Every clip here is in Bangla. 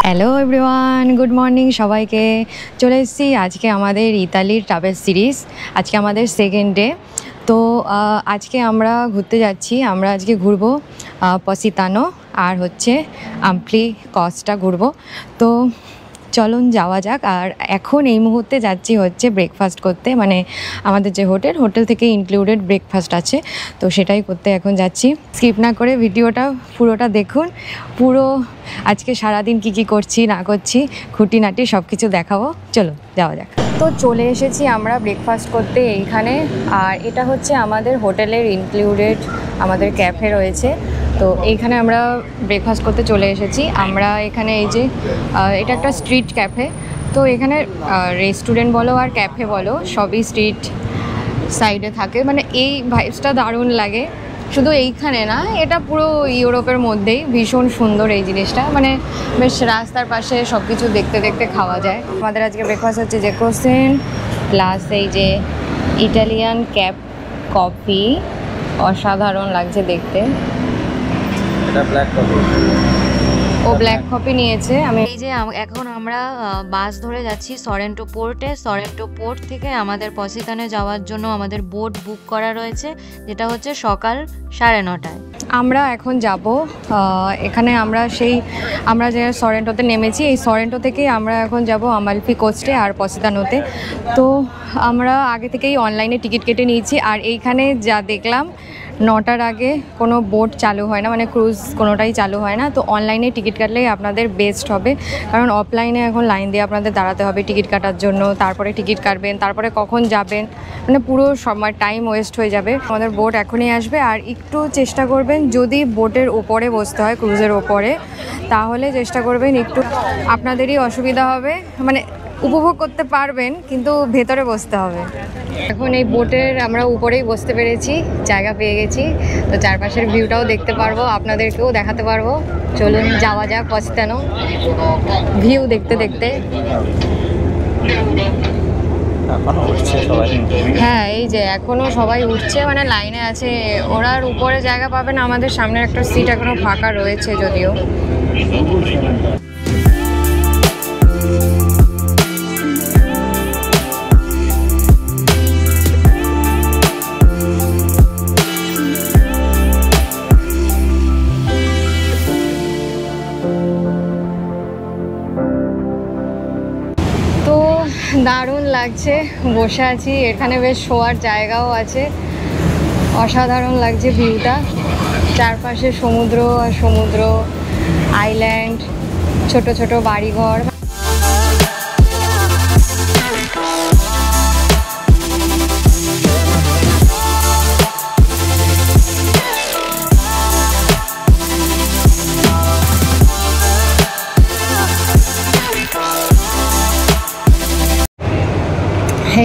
হ্যালো এভরিওয়ান, গুড মর্নিং সবাইকে। চলে এসেছি আজকে আমাদের ইতালির ট্রাভেল সিরিজ। আজকে আমাদের সেকেন্ড ডে। তো আজকে আমরা ঘুরতে যাচ্ছি। আমরা আজকে ঘুরবো পসিতানো আর হচ্ছে আম্প্লি কস্টা ঘুরবো। তো চলুন যাওয়া যাক। আর এখন এই মুহূর্তে যাচ্ছি হচ্ছে ব্রেকফাস্ট করতে, মানে আমাদের যে হোটেল থেকে ইনক্লুডেড ব্রেকফাস্ট আছে, তো সেটাই করতে এখন যাচ্ছি। স্কিপ না করে ভিডিওটা পুরোটা দেখুন। পুরো আজকে সারাদিন কি করছি না করছি খুঁটিনাটি সব কিছু দেখাবো। চলো যাওয়া যাক। তো চলে এসেছি আমরা ব্রেকফাস্ট করতে এইখানে। আর এটা হচ্ছে আমাদের হোটেলের ইনক্লুডেড আমাদের ক্যাফে রয়েছে। তো এইখানে আমরা ব্রেকফাস্ট করতে চলে এসেছি। আমরা এখানে এই যে এটা একটা স্ট্রিট ক্যাফে। তো এখানে রেস্টুরেন্ট বলো আর ক্যাফে বলো সবই স্ট্রিট সাইডে থাকে, মানে এই ভাইবসটা দারুণ লাগে। শুধু এইখানে না, এটা পুরো ইউরোপের মধ্যেই ভীষণ সুন্দর এই জিনিসটা, মানে বেশ রাস্তার পাশে সব কিছু দেখতে দেখতে খাওয়া যায়। আমাদের আজকে ব্রেকফাস্ট হচ্ছে যে ক্রোসেন্ট প্লাস এই যে ইটালিয়ান ক্যাপ কফি, অসাধারণ লাগছে দেখতে। ও ব্ল্যাক কফি নিয়েছে। আমি এই যে এখন আমরা বাস ধরে যাচ্ছি সরেন্টো পোর্টে। সরেন্টো পোর্ট থেকে আমাদের পসিতানে যাওয়ার জন্য আমাদের বোট বুক করা রয়েছে, যেটা হচ্ছে সকাল 9:30টায়। আমরা এখন যাব এখানে আমরা যে সরেন্টোতে নেমেছি, এই সরেন্টো থেকে আমরা এখন যাব আমালফি কোস্টে আর পসিতানোতে। তো আমরা আগে থেকেই অনলাইনে টিকিট কেটে নিয়েছি। আর এইখানে যা দেখলাম 9টার আগে কোনো বোট চালু হয় না, মানে ক্রুজ কোনোটাই চালু হয় না। তো অনলাইনে টিকিট কাটলেই আপনাদের বেস্ট হবে, কারণ অফলাইনে এখন লাইন দিয়ে আপনাদের দাঁড়াতে হবে টিকিট কাটার জন্য। তারপরে টিকিট কাটবেন, তারপরে কখন যাবেন, মানে পুরো সময় টাইম ওয়েস্ট হয়ে যাবে। আমাদের বোট এখনই আসবে। আর একটু চেষ্টা করবেন, যদি বোটের ওপরে বসতে হয় ক্রুজের ওপরে, তাহলে চেষ্টা করবেন, একটু আপনাদেরই অসুবিধা হবে, মানে উপভোগ করতে পারবেন কিন্তু ভেতরে বসতে হবে। এখন এই বোটের আমরা উপরেই বসতে পেরেছি, জায়গা পেয়ে গেছি। তো চারপাশের ভিউটাও দেখতে পারবো, আপনাদেরকেও দেখাতে পারবো। চলুন যাওয়া যাক পসিতানো ভিউ দেখতে দেখতে। হ্যাঁ, এই যে এখনো সবাই উঠছে, মানে লাইনে আছে। ওরার উপরে জায়গা পাবে না, আমাদের সামনের একটা সিট এখনো ফাঁকা রয়েছে যদিও। দারুণ লাগছে, বসে আছি এখানে, বেশ শোয়ার জায়গাও আছে। অসাধারণ লাগছে ভিউটা, চারপাশে সমুদ্র আর সমুদ্র, আইল্যান্ড, ছোট ছোট বাড়িঘর।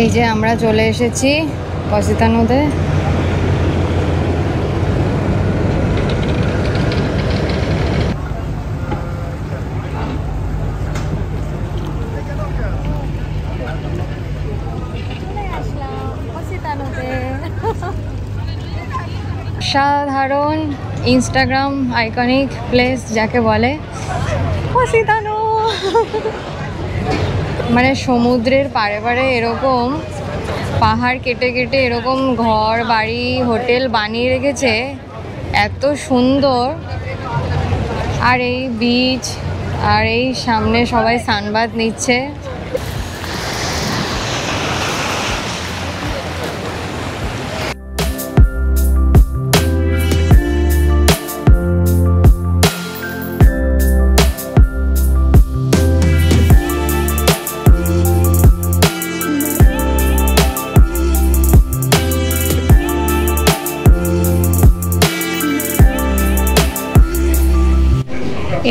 এই যে আমরা চলে এসেছি পসিতানোতে। সাধারণ ইনস্টাগ্রাম আইকনিক প্লেস যাকে বলে পসিতানো। মানে সমুদ্রের পাড়ে পাড়ে এরকম পাহাড় কেটে কেটে এরকম ঘর বাড়ি হোটেল বানিয়ে রেখেছে, এত সুন্দর। আর এই বিচ, আর এই সামনে সবাই সানবাথ নিচ্ছে।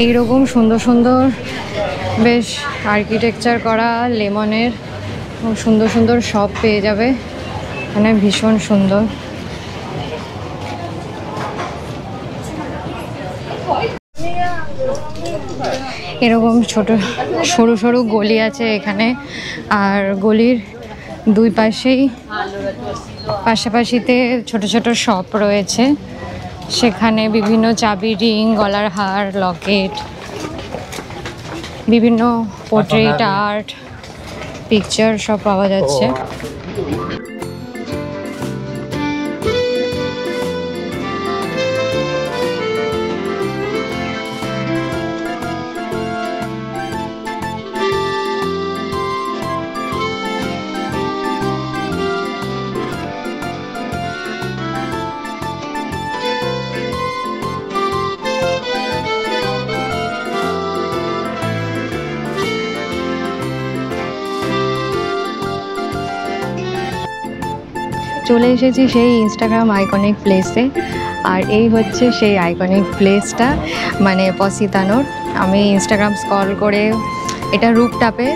এইরকম সুন্দর সুন্দর বেশ আর্কিটেকচার করা লেমনের সুন্দর সুন্দর শপ পেয়ে যাবে এখানে, ভীষণ সুন্দর। এরকম ছোট সরু সরু গলি আছে এখানে, আর গলির দুই পাশেই পাশাপাশিতে ছোট ছোট শপ রয়েছে, সেখানে বিভিন্ন চাবি, রিং, গলার হার, লকেট, বিভিন্ন পোর্ট্রেট আর্ট, পিকচার সব পাওয়া যাচ্ছে। চলে এসেছি সেই ইনস্টাগ্রাম আইকনিক প্লেসে, আর এই হচ্ছে সেই আইকনিক প্লেসটা, মানে পসিতানোর। আমি ইনস্টাগ্রাম স্ক্রল করে, এটা রুপটপে,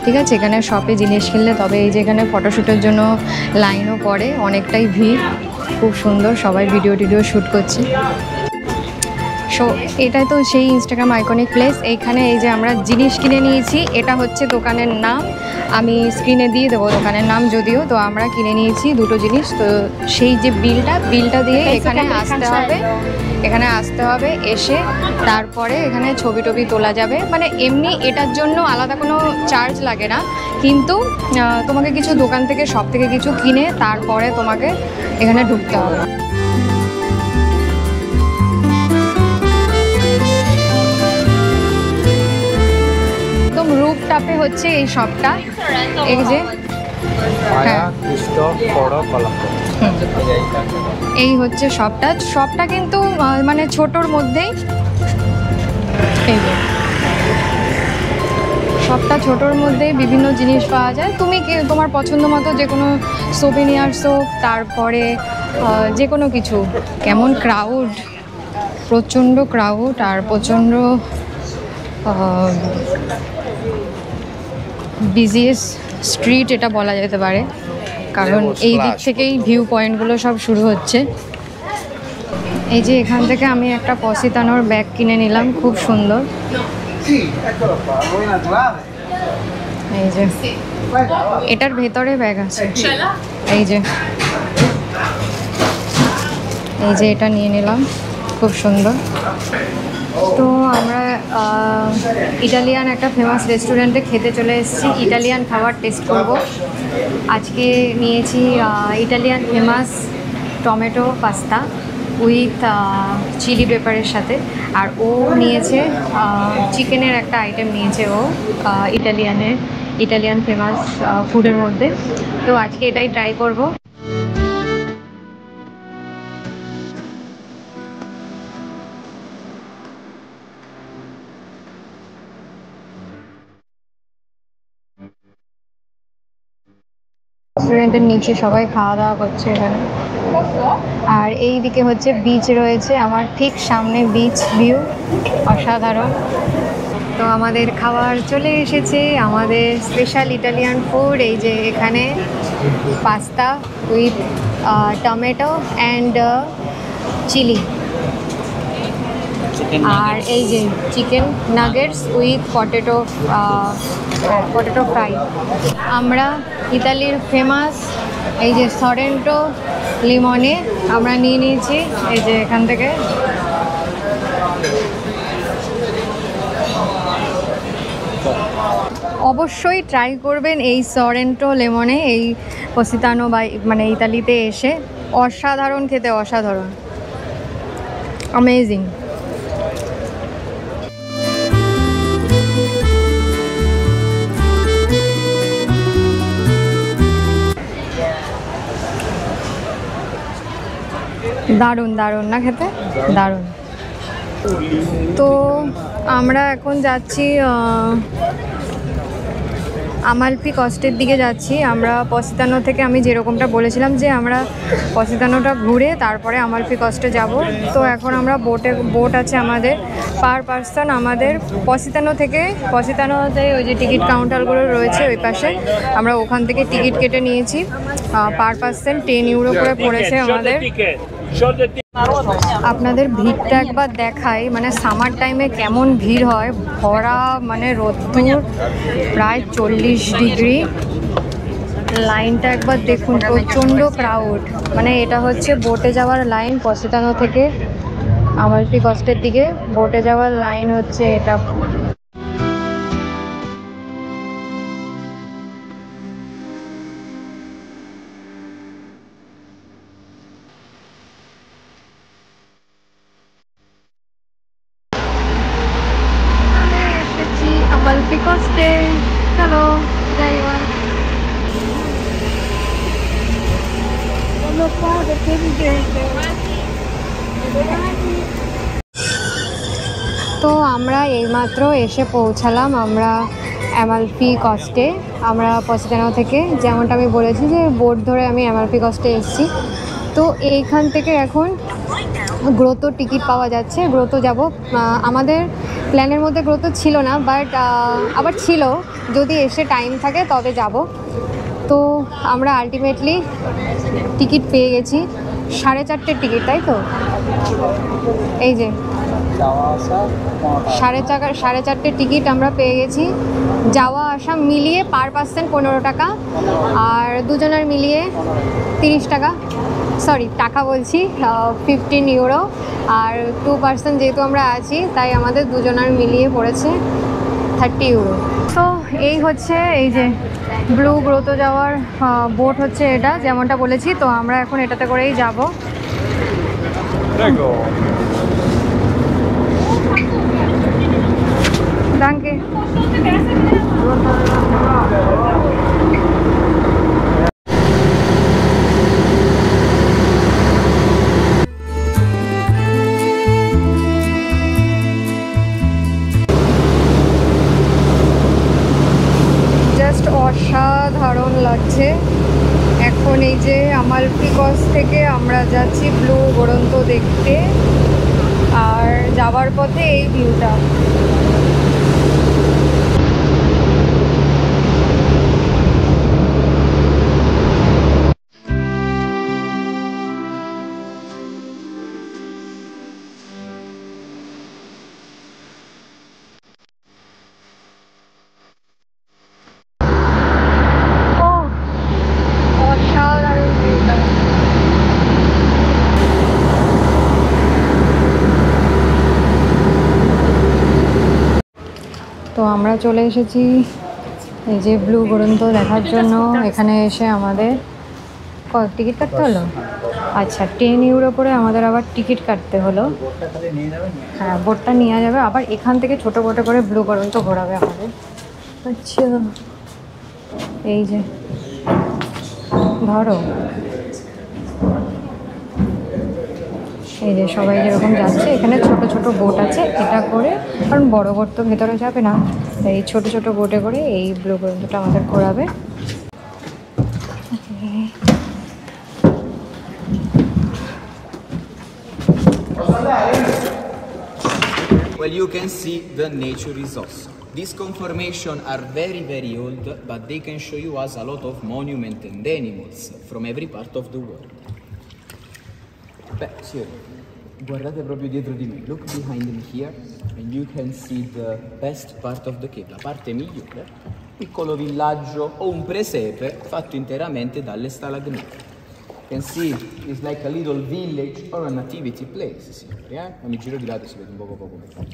ঠিক আছে, এখানে শপে জিনিস কিনলে তবে এই যে এখানে ফটোশ্যুটের জন্য লাইনও পড়ে, অনেকটাই ভিড়, খুব সুন্দর, সবাই ভিডিও টিডিও শ্যুট করছে। সো এটাই তো সেই ইনস্টাগ্রাম আইকনিক প্লেস। এইখানে এই যে আমরা জিনিস কিনে নিয়েছি, এটা হচ্ছে দোকানের নাম, আমি স্ক্রিনে দিয়ে দেবো দোকানের নাম যদিও। তো আমরা কিনে নিয়েছি দুটো জিনিস, তো সেই যে বিলটা দিয়ে এখানে আসতে হবে, এসে তারপরে এখানে ছবি টবি তোলা যাবে। মানে এমনি এটার জন্য আলাদা কোনো চার্জ লাগে না, কিন্তু তোমাকে কিছু দোকান থেকে, সব থেকে কিছু কিনে তারপরে তোমাকে এখানে ঢুকতে হবে। রুপটপে হচ্ছে এই শপটা, এই যে হ্যাঁ, এই হচ্ছে শপটা কিন্তু মানে ছোটোর মধ্যেই, এই যে শপটা ছোটোর মধ্যেই বিভিন্ন জিনিস পাওয়া যায়। তুমি তোমার পছন্দ মতো যে কোনো সোভেনিয়ার্স হোক, তারপরে যে কোনো কিছু। কেমন ক্রাউড, প্রচণ্ড ক্রাউড, আর প্রচণ্ড বিজিয়েস্ট স্ট্রিট এটা বলা যেতে পারে, কারণ এই দিক থেকেই ভিউ পয়েন্টগুলো সব শুরু হচ্ছে। এই যে এখান থেকে আমি একটা পসিতানোর ব্যাগ কিনে নিলাম, খুব সুন্দর। এই যে এটার ভেতরে ব্যাগ আছে, এই যে এটা নিয়ে নিলাম, খুব সুন্দর। তো আমরা ইটালিয়ান একটা ফেমাস রেস্টুরেন্টে খেতে চলে এসেছি, ইটালিয়ান খাবার টেস্ট করব। আজকে নিয়েছি Italian famous tomato pasta with chilli পেপারের সাথে, আর ও নিয়েছে চিকেনের একটা আইটেম নিয়েছে ও, ইটালিয়ান ফেমাস ফুডের মধ্যে। তো আজকে এটাই ট্রাই করব। রেস্টুরেন্টের নিচে সবাই খাওয়া দাওয়া করছে এখানে, আর এই দিকে হচ্ছে বিচ রয়েছে, আমার ঠিক সামনে বিচ ভিউ, অসাধারণ। তো আমাদের খাবার চলে এসেছে, আমাদের স্পেশাল ইটালিয়ান ফুড। এই যে এখানে pasta with tomato and chilli, আর এই যে chicken nuggets with potato fry. আমরা ইতালির ফেমাস এই যে সরেন্টো লিমনে আমরা নিয়ে নিয়েছি, এই যে এখান থেকে। অবশ্যই ট্রাই করবেন এই সরেন্টো লেমনে, এই পসিতানো বা মানে ইতালিতে এসে, অসাধারণ খেতে, অসাধারণ, অ্যামেজিং। দারুণ দারুণ না খেতে, দারুণ। তো আমরা এখন যাচ্ছি আমালপি কস্টের দিকে যাচ্ছি আমরা। পসিতানো থেকে আমি যেরকমটা বলেছিলাম যে আমরা পসিতানোটা ঘুরে তারপরে আমালপি কস্টে যাব। তো এখন আমরা বোট আছে আমাদের পার পার্সন আমাদের পসিতানোতে ওই যে টিকিট কাউন্টারগুলো রয়েছে ওই পাশে, আমরা ওখান থেকে টিকিট কেটে নিয়েছি। পার পার্সন 10 ইউরো করে পড়েছে আমাদের। আপনাদের ভিড়টা একবার দেখাই, মানে সামার টাইমে কেমন ভিড় হয়, ভরা মানে রোদ্দুর প্রায় 40 ডিগ্রি। লাইনটা একবার দেখুন, প্রচণ্ড ক্রাউড। মানে এটা হচ্ছে বোটে যাওয়ার লাইন, পসিতানো থেকে আমালপি কস্টের দিকে বোটে যাওয়ার লাইন হচ্ছে এটা। আমালপি কস্টে চলো যাই। তো আমরা এইমাত্র এসে পৌঁছালাম আমরা আমালপি কস্টে। আমরা পসিতানো থেকে, যেমনটা আমি বলেছি যে বোট ধরে আমি আমালপি কস্টে এসেছি। তো এইখান থেকে এখন গ্রোতো টিকিট পাওয়া যাচ্ছে, গ্রোতো যাব। আমাদের প্ল্যানের মধ্যে গ্রোতো ছিল না, বাট আবার ছিল, যদি এসে টাইম থাকে তবে যাব। তো আমরা আলটিমেটলি টিকিট পেয়ে গেছি, 4:30 টিকিট, তাই তো? এই যে 4:30 টিকিট আমরা পেয়ে গেছি। যাওয়া আসা মিলিয়ে পার পার্সন 15 টাকা, আর দুজনের মিলিয়ে 30 টাকা, সরি টাকা বলছি, 15 ইউরো। আর 2 পার্সন যেহেতু আমরা আছি তাই আমাদের দুজনের মিলিয়ে পড়েছে 30 ইউরো। তো এই হচ্ছে এই যে ব্লু গ্রোতো যাওয়ার বোট হচ্ছে এটা, যেমনটা বলেছি। তো আমরা এখন এটাতে করেই যাব। Danke. জাস্ট অসাধারণ লাগছে। এখন এই যে আমালপি কস্ট থেকে আমরা যাচ্ছি ব্লু গ্রোতো দেখতে, আর যাওয়ার পথে এই ভিউটা। তো আমরা চলে এসেছি এই যে ব্লু গ্রোতো দেখার জন্য। এখানে এসে আমাদের টিকিট কাটতে হলো। আচ্ছা, 10 ইউরো করে আমাদের আবার টিকিট কাটতে হলো। হ্যাঁ, বোটটা নিয়ে যাবে, আবার এখান থেকে ছোটো বোটে করে ব্লু গ্রোতো ঘোরাবে আমাদের। আচ্ছা, এই যে ধরো, এই যে সবাই যেরকম যাচ্ছে, এখানে ছোট ছোট বোট আছে, এটা করে, কারণ বড় বোট তো ভেতরে যাবে না, তাই ছোট ছোট বোটে করে এই ব্লু গ্রোতোটা আমাদের ঘোরাবে। Well, you can see the nature resource. These conformations are very, very old, but they can show you us a lot of monuments and animals from every part of the world. Beh, sì, guardate proprio dietro di me. Look behind me here, and you can see the best part of the Cape, la parte migliore, piccolo villaggio o un presepe fatto interamente dalle stalagmiti. You can see it's like a little village or a nativity place, signori, Ogni giro di lato si vede un poco meglio.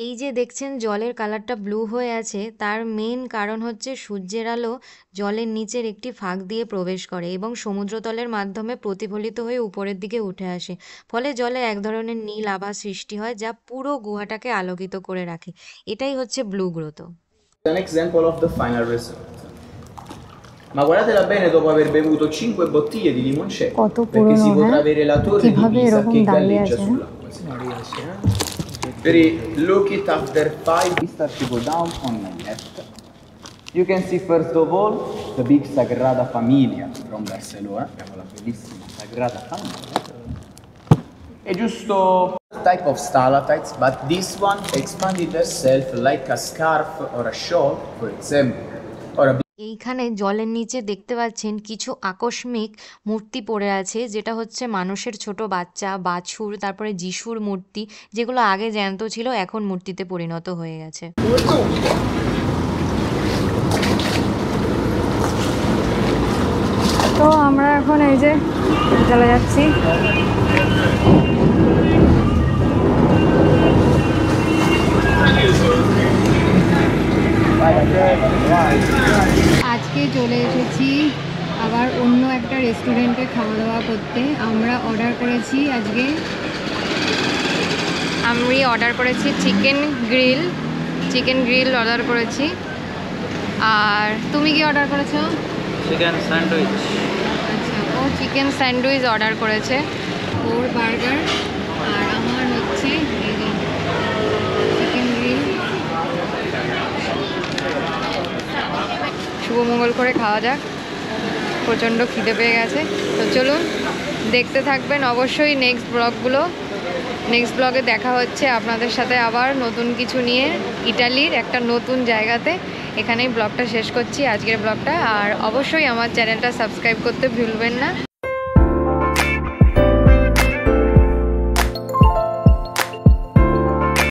এই যে দেখছেন জলের কালারটা ব্লু হয়ে আছে, তার মেন কারণ হচ্ছে সূর্যের আলো জলের নিচের একটি ফাঁক দিয়ে প্রবেশ করে এবং সমুদ্রতলের মাধ্যমে প্রতিফলিত হয়ে উপরের দিকে উঠে আসে। ফলে জলে এক ধরনের নীল আভা সৃষ্টি হয়, যা পুরো গুহাটাকে আলোকিত করে রাখে। এটাই হচ্ছে blue গ্রোতো। An example of the final result. Ma guardatela bene dopo aver bevuto 5 bottiglie di limoncello, perché si potrà avere la torre di Pisa che galleggia sull'acqua. Se non riesce, Very look it after 5, we start to go down on my left. You can see first of all the big Sagrada Familia from Barcelona, la bellissima Sagrada Familia. È giusto type of stalactites, but this one expanded herself like a scarf or a shawl, for example, or a এইখানে জলের নিচে দেখতে পাচ্ছেন কিছু আকস্মিক মূর্তি পড়ে আছে, যেটা হচ্ছে মানুষের ছোট বাচ্চা, বাছুর, তারপরে যিশুর মূর্তি, যেগুলো আগে জ্যান্ত ছিল এখন মূর্তিতে পরিণত হয়ে গেছে। তো আমরা এখন এই যে চলে যাচ্ছি। আজকে চলে এসেছি আবার অন্য একটা রেস্টুরেন্টে খাওয়া দাওয়া করতে। আমরা অর্ডার করেছি আমি অর্ডার করেছি চিকেন গ্রিল অর্ডার করেছি। আর তুমি কি অর্ডার করেছো? Chicken sandwich. আচ্ছা, ও চিকেন স্যান্ডউইচ অর্ডার করেছে, ওর বার্গার। আর আমার হচ্ছে এই যে চিকেন গ্রিল। শুভমঙ্গল করে খাওয়া যাক, প্রচণ্ড খিদে পেয়ে গেছে। তো চলুন দেখতে থাকবেন অবশ্যই নেক্সট ব্লগে দেখা হচ্ছে আপনাদের সাথে আবার নতুন কিছু নিয়ে, ইটালির একটা নতুন জায়গাতে। এখানেই ব্লগটা শেষ করছি, আজকের ব্লগটা। আর অবশ্যই আমার চ্যানেলটা সাবস্ক্রাইব করতে ভুলবেন না।